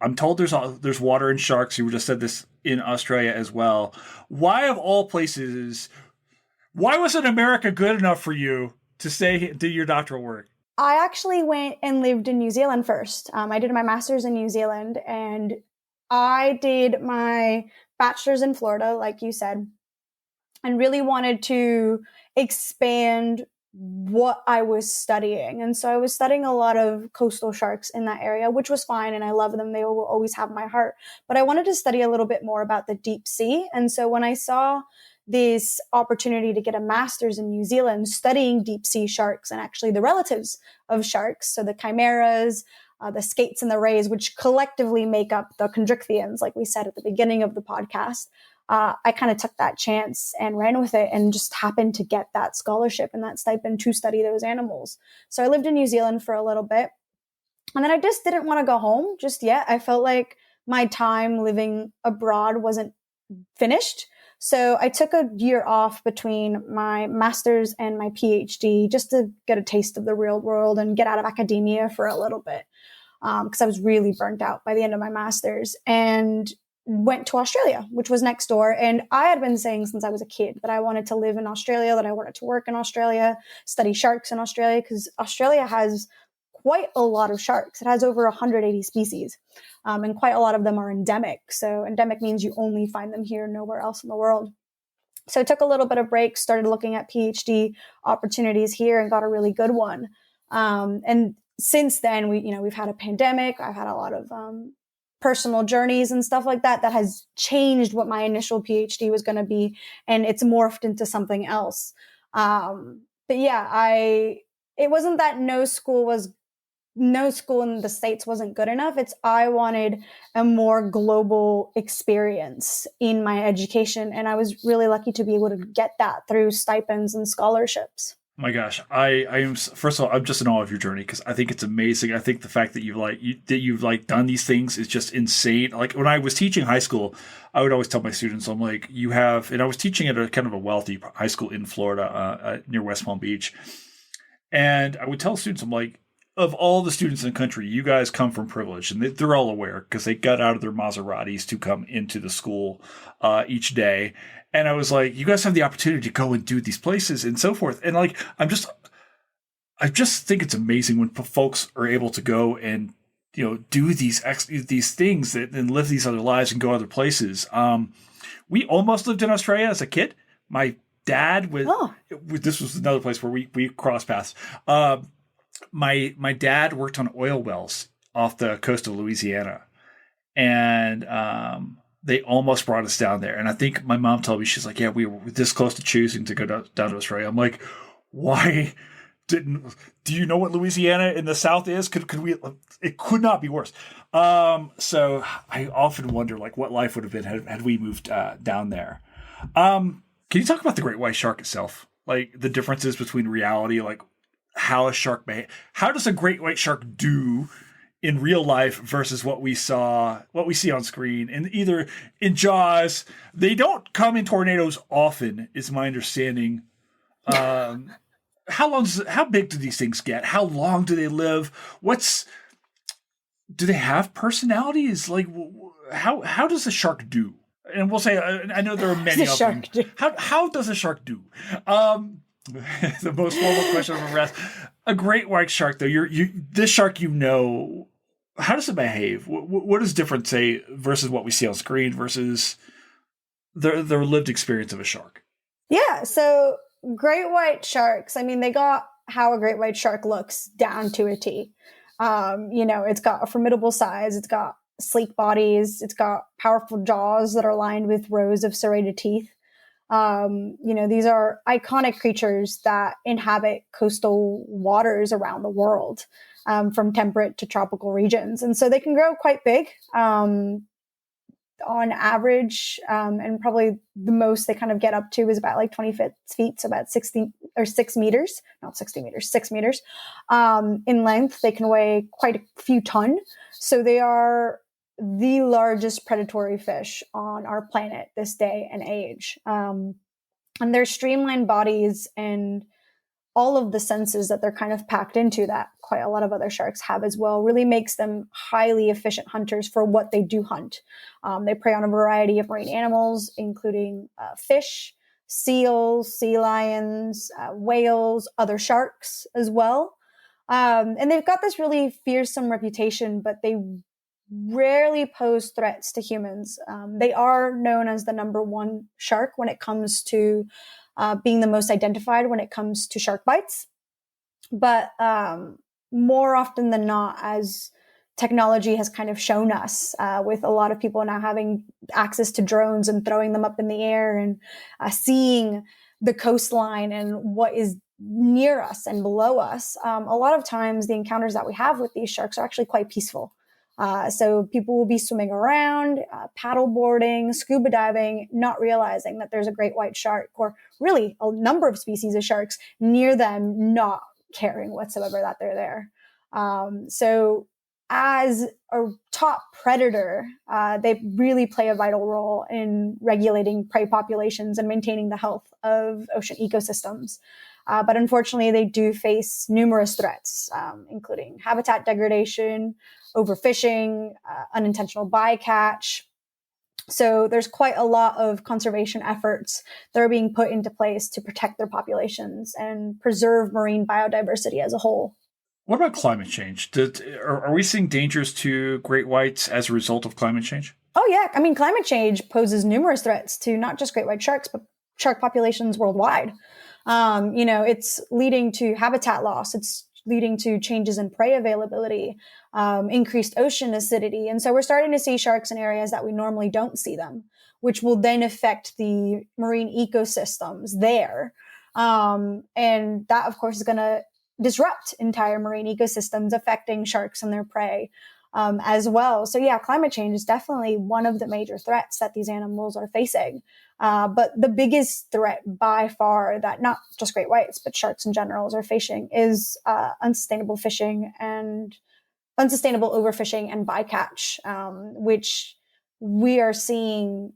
I'm told there's water and sharks. You just said this in Australia as well. Why, of all places, why wasn't America good enough for you to do your doctoral work? I actually went and lived in New Zealand first. I did my master's in New Zealand, and I did my bachelor's in Florida, like you said, and really wanted to expand what I was studying. And so I was studying a lot of coastal sharks in that area, which was fine. And I love them. They will always have my heart. But I wanted to study a little bit more about the deep sea. And so when I saw this opportunity to get a master's in New Zealand studying deep sea sharks and actually the relatives of sharks, so the chimeras, the skates and the rays, which collectively make up the chondrichthyans, like we said at the beginning of the podcast, I kind of took that chance and ran with it and just happened to get that scholarship and that stipend to study those animals. So I lived in New Zealand for a little bit, and then I just didn't want to go home just yet. I felt like my time living abroad wasn't finished. So I took a year off between my master's and my PhD just to get a taste of the real world and get out of academia for a little bit, because I was really burnt out by the end of my master's, and went to Australia, which was next door. And I had been saying since I was a kid that I wanted to live in Australia, that I wanted to work in Australia, study sharks in Australia, because Australia has quite a lot of sharks. It has over 180 species, and quite a lot of them are endemic. So endemic means you only find them here, nowhere else in the world. So I took a little bit of break, started looking at PhD opportunities here, and got a really good one. And since then, we've had a pandemic. I've had a lot of personal journeys and stuff like that has changed what my initial PhD was going to be, and it's morphed into something else. But yeah, it wasn't that no school in the States wasn't good enough. I wanted a more global experience in my education. And I was really lucky to be able to get that through stipends and scholarships. My gosh, I am, first of all, I'm just in awe of your journey because I think it's amazing. I think the fact that you've done these things is just insane. Like when I was teaching high school, I would always tell my students, I'm like, and I was teaching at a kind of a wealthy high school in Florida, near West Palm Beach. And I would tell students, I'm like, of all the students in the country, you guys come from privilege, and they're all aware because they got out of their Maseratis to come into the school each day. And I was like, you guys have the opportunity to go and do these places and so forth. And like, I just think it's amazing when folks are able to go and, do these things and live these other lives and go other places. We almost lived in Australia as a kid. My dad this was another place where we crossed paths. My dad worked on oil wells off the coast of Louisiana, and they almost brought us down there. And I think my mom told me, she's like, yeah, we were this close to choosing to go down to Australia. I'm like, why do you know what Louisiana in the South is? It could not be worse. So I often wonder like what life would have been had we moved down there. Can you talk about the great white shark itself? Like the differences between reality, like how a shark how does a great white shark do in real life versus what we see on screen? And either in Jaws, they don't come in tornadoes often, is my understanding. How big do these things get? How long do they live? Do they have personalities? Like, how does a shark do? And we'll say, I know there are many of them. How does a shark do? The most formal question I've ever asked. A great white shark, though, this shark, how does it behave? What is different, say, versus what we see on screen versus the lived experience of a shark? Yeah, so great white sharks, I mean, they got how a great white shark looks down to a T. It's got a formidable size. It's got sleek bodies. It's got powerful jaws that are lined with rows of serrated teeth. These are iconic creatures that inhabit coastal waters around the world, from temperate to tropical regions. And so they can grow quite big, on average. And probably the most they kind of get up to is about like 20 feet, so about 60 or 6 meters, not 60 meters, 6 meters, in length. They can weigh quite a few ton. So they are the largest predatory fish on our planet this day and age. And their streamlined bodies and all of the senses that they're kind of packed into that quite a lot of other sharks have as well really makes them highly efficient hunters for what they do hunt. They prey on a variety of marine animals, including fish, seals, sea lions, whales, other sharks as well. And they've got this really fearsome reputation, but they rarely pose threats to humans. They are known as the number one shark when it comes to being the most identified when it comes to shark bites. But more often than not, as technology has kind of shown us, with a lot of people now having access to drones and throwing them up in the air and seeing the coastline and what is near us and below us, a lot of times the encounters that we have with these sharks are actually quite peaceful. So people will be swimming around, paddle boarding, scuba diving, not realizing that there's a great white shark, or really a number of species of sharks near them, not caring whatsoever that they're there. So as a top predator, they really play a vital role in regulating prey populations and maintaining the health of ocean ecosystems. But unfortunately, they do face numerous threats, including habitat degradation, overfishing, unintentional bycatch. So there's quite a lot of conservation efforts that are being put into place to protect their populations and preserve marine biodiversity as a whole. What about climate change? Are we seeing dangers to great whites as a result of climate change? Oh, yeah. I mean, climate change poses numerous threats to not just great white sharks, but shark populations worldwide. It's leading to habitat loss. It's leading to changes in prey availability, increased ocean acidity. And so we're starting to see sharks in areas that we normally don't see them, which will then affect the marine ecosystems there. And that, of course, is going to disrupt entire marine ecosystems, affecting sharks and their prey as well. So yeah, climate change is definitely one of the major threats that these animals are facing. But the biggest threat by far that not just great whites, but sharks in general are facing is unsustainable fishing and unsustainable overfishing and bycatch, which we are seeing,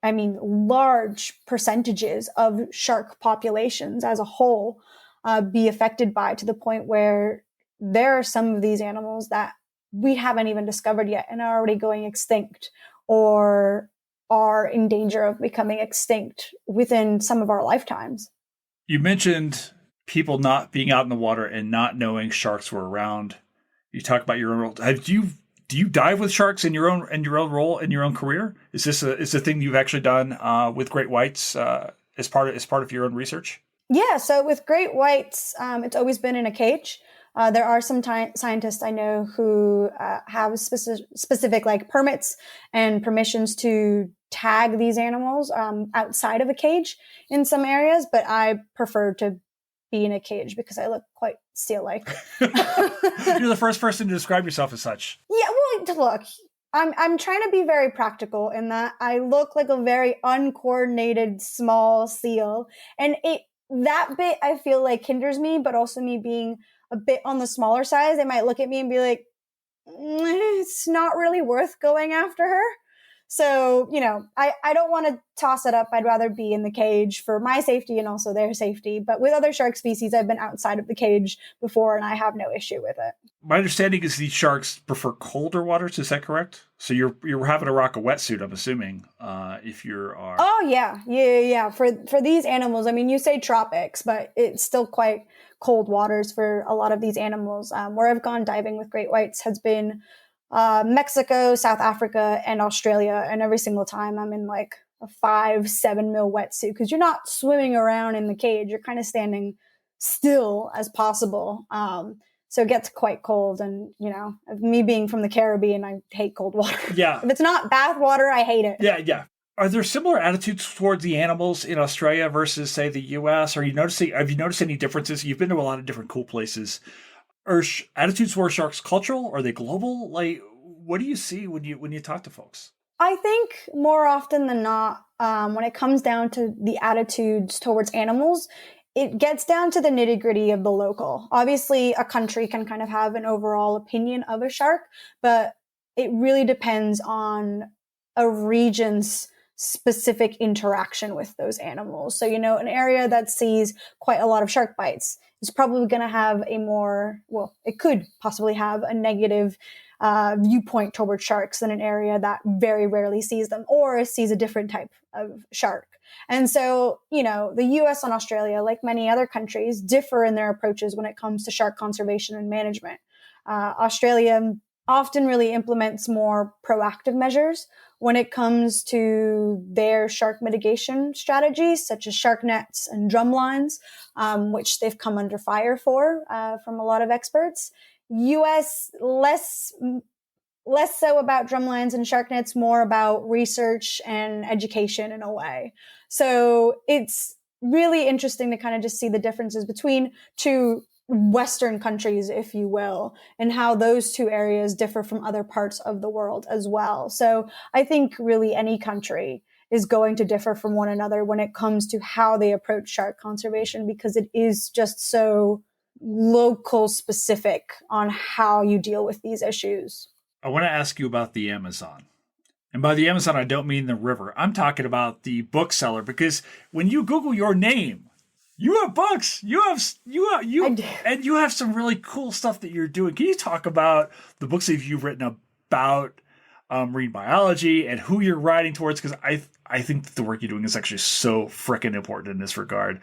I mean, large percentages of shark populations as a whole be affected by, to the point where there are some of these animals that we haven't even discovered yet and are already going extinct or are in danger of becoming extinct within some of our lifetimes. You mentioned people not being out in the water and not knowing sharks were around. You talk about your own role. Do you dive with sharks in your own role in your own career? Is this a thing you've actually done with great whites as part of your own research? Yeah, so with great whites, it's always been in a cage. There are some scientists I know who have specific like permits and permissions to tag these animals outside of a cage in some areas, but I prefer to be in a cage because I look quite seal-like. You're the first person to describe yourself as such. Yeah, well, look, I'm trying to be very practical in that I look like a very uncoordinated small seal, and that bit I feel like hinders me, but also me being a bit on the smaller size, they might look at me and be like, it's not really worth going after her. So, I don't want to toss it up. I'd rather be in the cage for my safety and also their safety. But with other shark species, I've been outside of the cage before and I have no issue with it. My understanding is these sharks prefer colder waters. Is that correct? So you're having to rock a wetsuit, I'm assuming, if you are. Oh, yeah. For these animals, I mean, you say tropics, but it's still quite cold waters for a lot of these animals. Where I've gone diving with great whites has been Mexico, South Africa, and Australia. And every single time I'm in like a 5-7 mil wetsuit because you're not swimming around in the cage. You're kind of standing still as possible. So it gets quite cold. And, me being from the Caribbean, I hate cold water. Yeah. If it's not bath water, I hate it. Yeah. Are there similar attitudes towards the animals in Australia versus, say, the U.S.? Have you noticed any differences? You've been to a lot of different cool places. Are attitudes towards sharks cultural? Are they global? Like, what do you see when you talk to folks? I think more often than not, when it comes down to the attitudes towards animals, it gets down to the nitty-gritty of the local. Obviously, a country can kind of have an overall opinion of a shark, but it really depends on a region's specific interaction with those animals. So, an area that sees quite a lot of shark bites is probably going to have it could possibly have a negative viewpoint towards sharks than an area that very rarely sees them or sees a different type of shark. And so, the US and Australia, like many other countries, differ in their approaches when it comes to shark conservation and management. Australia often really implements more proactive measures when it comes to their shark mitigation strategies, such as shark nets and drum lines, which they've come under fire for from a lot of experts. US, less so about drum lines and shark nets, more about research and education in a way. So it's really interesting to kind of just see the differences between two Western countries, if you will, and how those two areas differ from other parts of the world as well. So I think really any country is going to differ from one another when it comes to how they approach shark conservation, because it is just so local specific on how you deal with these issues. I want to ask you about the Amazon. And by the Amazon, I don't mean the river. I'm talking about the bookseller, because when you Google your name, you have books. You have some really cool stuff that you're doing. Can you talk about the books that you've written about marine biology and who you're writing towards? Because I think that the work you're doing is actually so freaking important in this regard.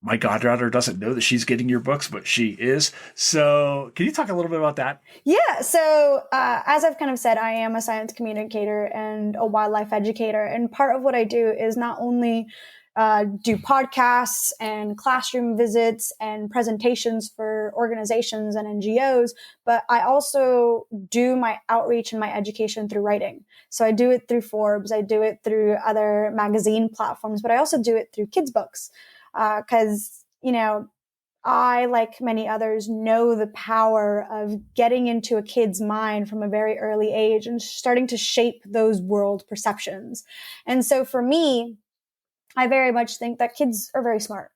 My goddaughter doesn't know that she's getting your books, but she is. So can you talk a little bit about that? Yeah. So, as I've kind of said, I am a science communicator and a wildlife educator. And part of what I do is not only do podcasts and classroom visits and presentations for organizations and NGOs, but I also do my outreach and my education through writing. So I do it through Forbes, I do it through other magazine platforms, but I also do it through kids' books. Because, I, like many others, know the power of getting into a kid's mind from a very early age and starting to shape those world perceptions. And so for me, I very much think that kids are very smart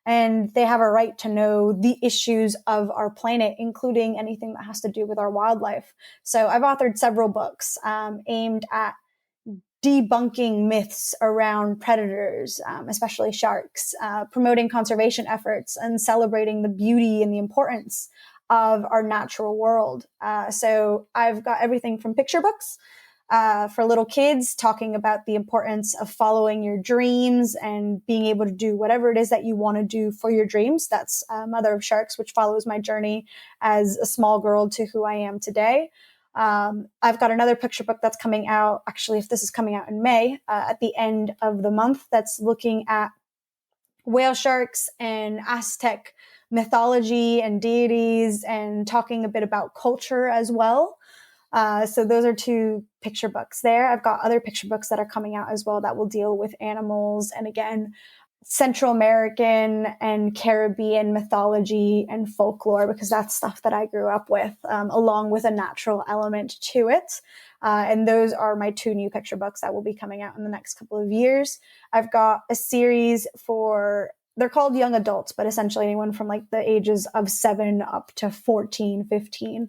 and they have a right to know the issues of our planet, including anything that has to do with our wildlife. So I've authored several books aimed at debunking myths around predators, especially sharks, promoting conservation efforts, and celebrating the beauty and the importance of our natural world. So I've got everything from picture books for little kids, talking about the importance of following your dreams and being able to do whatever it is that you want to do for your dreams. That's Mother of Sharks, which follows my journey as a small girl to who I am today. I've got another picture book that's coming out, actually, if this is coming out in May, at the end of the month, that's looking at whale sharks and Aztec mythology and deities and talking a bit about culture as well. So those are two picture books there. I've got other picture books that are coming out as well that will deal with animals and, again, Central American and Caribbean mythology and folklore, because that's stuff that I grew up with, along with a natural element to it. And those are my two new picture books that will be coming out in the next couple of years. I've got a series they're called young adults, but essentially anyone from like the ages of 7 up to 14, 15,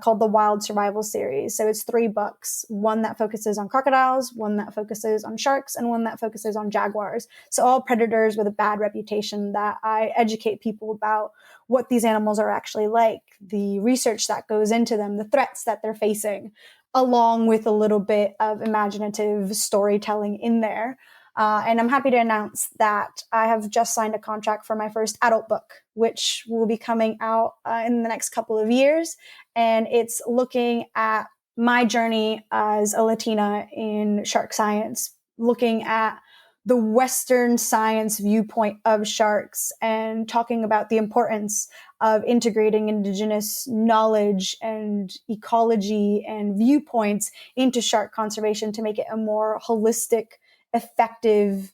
called the Wild Survival Series. So it's 3 books, one that focuses on crocodiles, one that focuses on sharks, and one that focuses on jaguars. So all predators with a bad reputation that I educate people about what these animals are actually like, the research that goes into them, the threats that they're facing, along with a little bit of imaginative storytelling in there. And I'm happy to announce that I have just signed a contract for my first adult book, which will be coming out in the next couple of years. And it's looking at my journey as a Latina in shark science, looking at the Western science viewpoint of sharks and talking about the importance of integrating indigenous knowledge and ecology and viewpoints into shark conservation to make it a more holistic, effective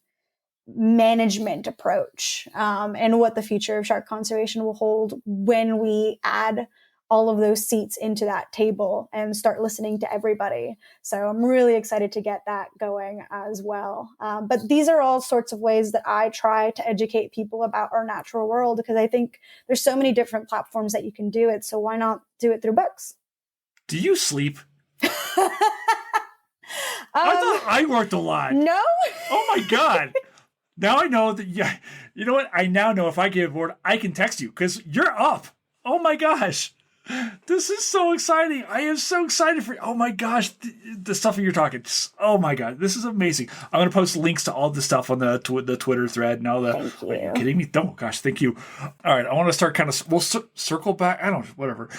management approach, and what the future of shark conservation will hold when we add all of those seats into that table and start listening to everybody. So I'm really excited to get that going as well. But these are all sorts of ways that I try to educate people about our natural world, because I think there's so many different platforms that you can do it. So why not do it through books? Do you sleep? I thought I worked a lot. No. Oh my God. Now I know that, yeah, you know what? I now know if I get bored, I can text you because you're up. Oh my gosh. This is so exciting. I am so excited for, oh my gosh, the stuff that you're talking. Oh my God, this is amazing. I'm going to post links to all the stuff on the Twitter thread and all the, are you kidding me? Oh gosh, thank you. All right, I want to start kind of, we'll circle back. I don't know, whatever.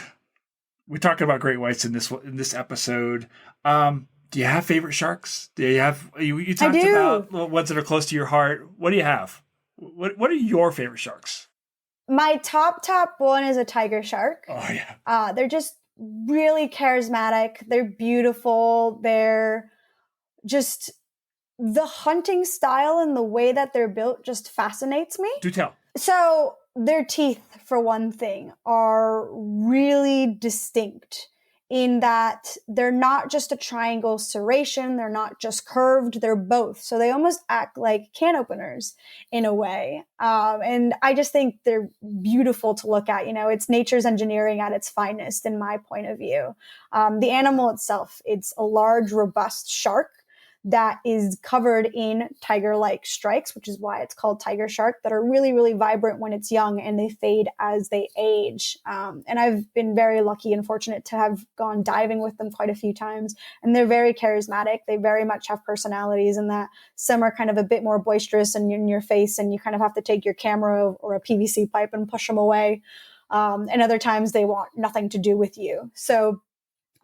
We're talking about great whites in this episode. Do you have favorite sharks? Do you have, you talked about ones that are close to your heart. What do you have? What are your favorite sharks? My top one is a tiger shark. Oh yeah. They're just really charismatic. They're beautiful. They're just, the hunting style and the way that they're built just fascinates me. Do tell. So their teeth, for one thing, are really distinct in that they're not just a triangle serration, they're not just curved, they're both. So they almost act like can openers in a way. And I just think they're beautiful to look at. You know, it's nature's engineering at its finest in my point of view. The animal itself, it's a large, robust shark that is covered in tiger-like stripes, which is why it's called tiger shark, that are really, really vibrant when it's young and they fade as they age. And I've been very lucky and fortunate to have gone diving with them quite a few times. And they're very charismatic. They very much have personalities, and that some are kind of a bit more boisterous and in your face, and you kind of have to take your camera or a PVC pipe and push them away. And other times they want nothing to do with you. So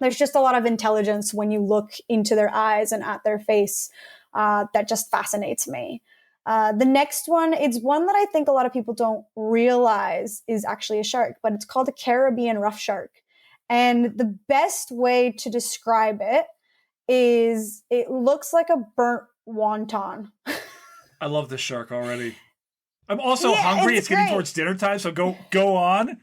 there's just a lot of intelligence when you look into their eyes and at their face that just fascinates me. The next one, it's one that I think a lot of people don't realize is actually a shark, but it's called a Caribbean rough shark. And the best way to describe it is it looks like a burnt wonton. I love this shark already. I'm also hungry. It's getting towards dinner time, so go on.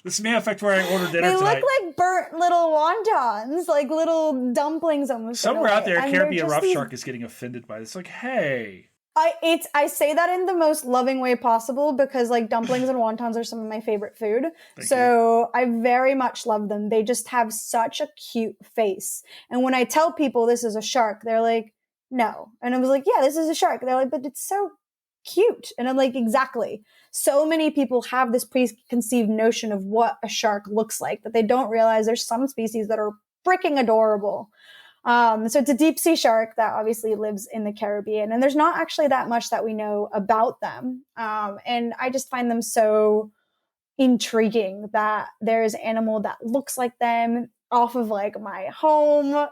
This may affect where I order dinner tonight. They look like burnt little wontons, like little dumplings almost. Somewhere out there, Caribbean rough shark is getting offended by this. Like, hey. I say that in the most loving way possible because like dumplings and wontons are some of my favorite food. So I very much love them. They just have such a cute face. And when I tell people this is a shark, they're like, no. And I was like, yeah, this is a shark. They're like, but it's so cute. And I'm like, exactly. So many people have this preconceived notion of what a shark looks like that they don't realize there's some species that are freaking adorable. So it's a deep sea shark that obviously lives in the Caribbean, and there's not actually that much that we know about them. And I just find them so intriguing that there's an animal that looks like them off of like my home,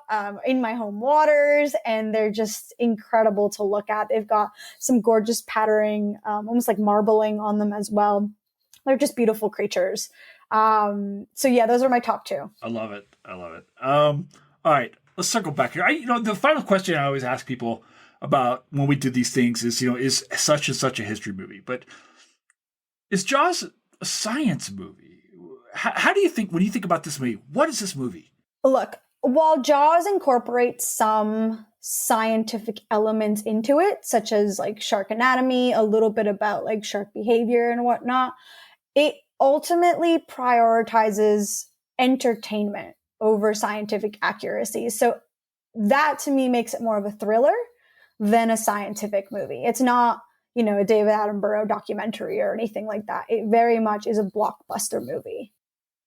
in my home waters, and they're just incredible to look at. They've got some gorgeous patterning, almost like marbling on them as well. They're just beautiful creatures. So yeah, those are my top two. I love it. All right, let's circle back here. The final question I always ask people about when we do these things is, is such and such a history movie, but is Jaws a science movie? How do you think, when you think about this movie, what is this movie? Look, while Jaws incorporates some scientific elements into it, such as like shark anatomy, a little bit about like shark behavior and whatnot, it ultimately prioritizes entertainment over scientific accuracy. So that to me makes it more of a thriller than a scientific movie. It's not, a David Attenborough documentary or anything like that. It very much is a blockbuster movie.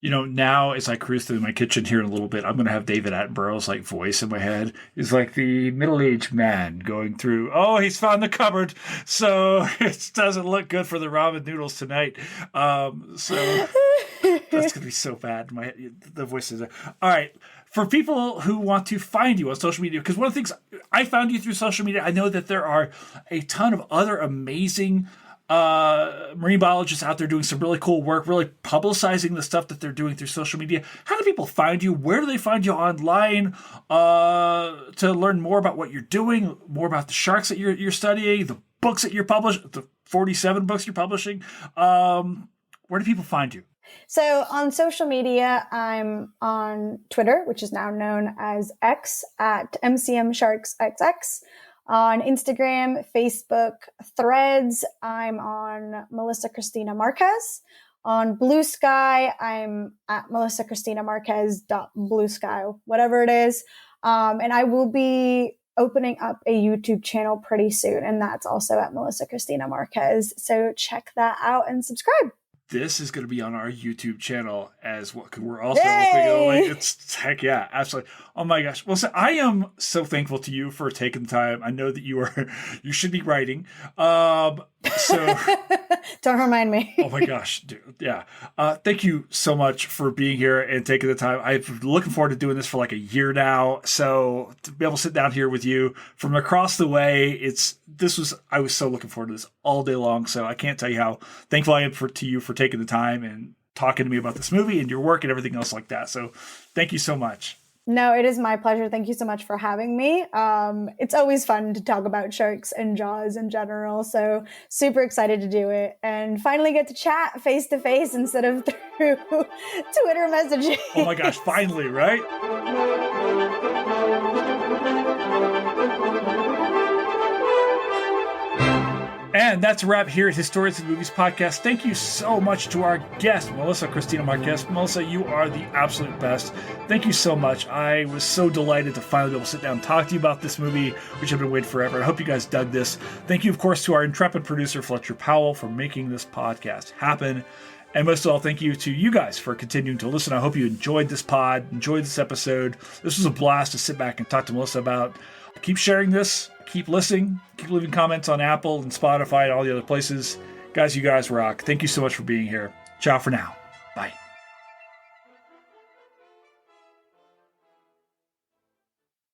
Now as I cruise through my kitchen here in a little bit, I'm going to have David Attenborough's like voice in my head. It's like the middle-aged man going through, he's found the cupboard, so it doesn't look good for the ramen noodles tonight. So that's going to be so bad. The voice is there. All right. For people who want to find you on social media, because one of the things I found you through social media, I know that there are a ton of other amazing marine biologists out there doing some really cool work, really publicizing the stuff that they're doing through social media. How do people find you? Where do they find you online to learn more about what you're doing, more about the sharks that you're studying, the books that you're publishing, the 47 books you're publishing? Where do people find you? So on social media, I'm on Twitter, which is now known as X, at MCMSharksXX. On Instagram, Facebook, Threads, I'm on Melissa Cristina Márquez. On Blue Sky, I'm at Melissa Cristina Márquez.bluesky, whatever it is. And I will be opening up a YouTube channel pretty soon, and that's also at Melissa Cristina Márquez. So check that out and subscribe. This is going to be on our YouTube channel as well. We're also it's heck yeah, absolutely. Oh my gosh. Well, so I am so thankful to you for taking the time. I know that you should be writing. So don't remind me. Oh my gosh, dude. Yeah. Thank you so much for being here and taking the time. I've been looking forward to doing this for like a year now. So to be able to sit down here with you from across the way, I was so looking forward to this all day long. So I can't tell you how thankful I am to you for taking the time and talking to me about this movie and your work and everything else like that. So thank you so much. No, it is my pleasure. Thank you so much for having me. It's always fun to talk about sharks and Jaws in general. So super excited to do it and finally get to chat face to face instead of through Twitter messaging. Oh my gosh, finally, right? And And that's a wrap here at Historians of the Movies podcast. Thank you so much to our guest, Melissa Cristina Márquez. Melissa, you are the absolute best. Thank you so much. I was so delighted to finally be able to sit down and talk to you about this movie, which I've been waiting forever. I hope you guys dug this. Thank you, of course, to our intrepid producer, Fletcher Powell, for making this podcast happen. And most of all, thank you to you guys for continuing to listen. I hope you enjoyed this pod, enjoyed this episode. This was a blast to sit back and talk to Melissa about. Keep sharing this. Keep listening. Keep leaving comments on Apple and Spotify and all the other places. Guys, you guys rock. Thank you so much for being here. Ciao for now.